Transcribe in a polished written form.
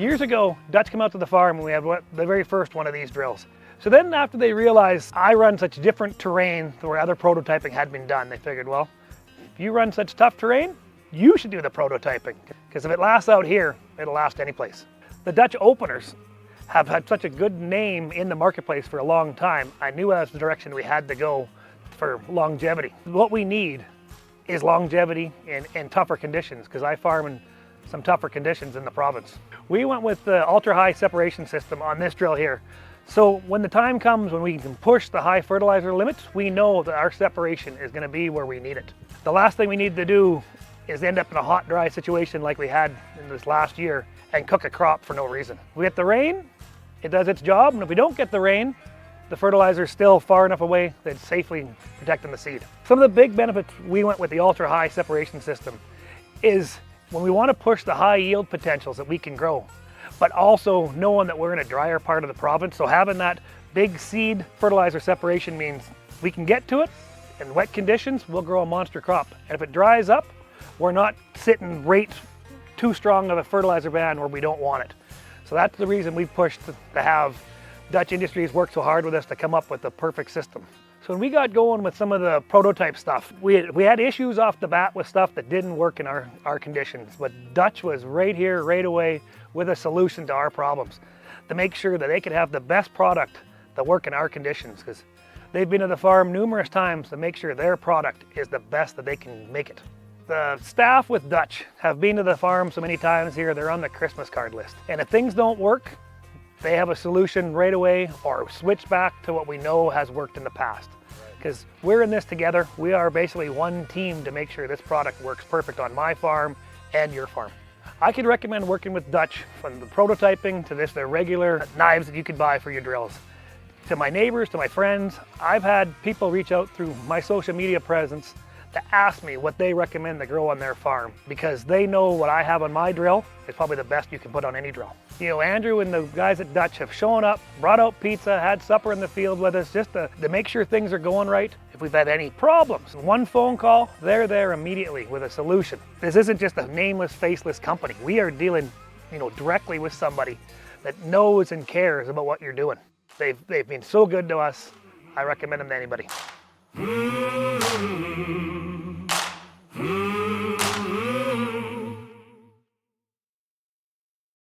Years ago, Dutch came out to the farm and we had the very first one of these drills. So then after they realized I run such different terrain where other prototyping had been done, they figured, well, if you run such tough terrain, you should do the prototyping. Because if it lasts out here, it'll last any place. The Dutch openers have had such a good name in the marketplace for a long time. I knew that was the direction we had to go for longevity. What we need is longevity in tougher conditions, because I farm in some tougher conditions in the province. We went with the ultra high separation system on this drill here. So when the time comes when we can push the high fertilizer limits, we know that our separation is going to be where we need it. The last thing we need to do is end up in a hot, dry situation like we had in this last year and cook a crop for no reason. If we get the rain, it does its job, and if we don't get the rain, the fertilizer is still far enough away that it's safely protecting the seed. Some of the big benefits we went with the ultra high separation system is when we want to push the high yield potentials that we can grow, but also knowing that we're in a drier part of the province, so having that big seed fertilizer separation means we can get to it. In wet conditions, we'll grow a monster crop. And if it dries up, we're not sitting right too strong of a fertilizer band where we don't want it. So that's the reason we pushed to have Dutch Industries work so hard with us to come up with the perfect system. So when we got going with some of the prototype stuff, we had issues off the bat with stuff that didn't work in our conditions, but Dutch was right here, right away with a solution to our problems to make sure that they could have the best product that work in our conditions, because they've been to the farm numerous times to make sure their product is the best that they can make it. The staff with Dutch have been to the farm so many times here, they're on the Christmas card list. And if things don't work, they have a solution right away or switch back to what we know has worked in the past. Because we're in this together. We are basically one team to make sure this product works perfect on my farm and your farm. I could recommend working with Dutch from the prototyping to the regular knives that you could buy for your drills. To my neighbors, to my friends, I've had people reach out through my social media presence to ask me what they recommend to grow on their farm, because they know what I have on my drill is probably the best you can put on any drill. You know, Andrew and the guys at Dutch have shown up, brought out pizza, had supper in the field with us just to make sure things are going right. If we've had any problems, one phone call, they're there immediately with a solution. This isn't just a nameless, faceless company. We are dealing, directly with somebody that knows and cares about what you're doing. They've been so good to us. I recommend them to anybody.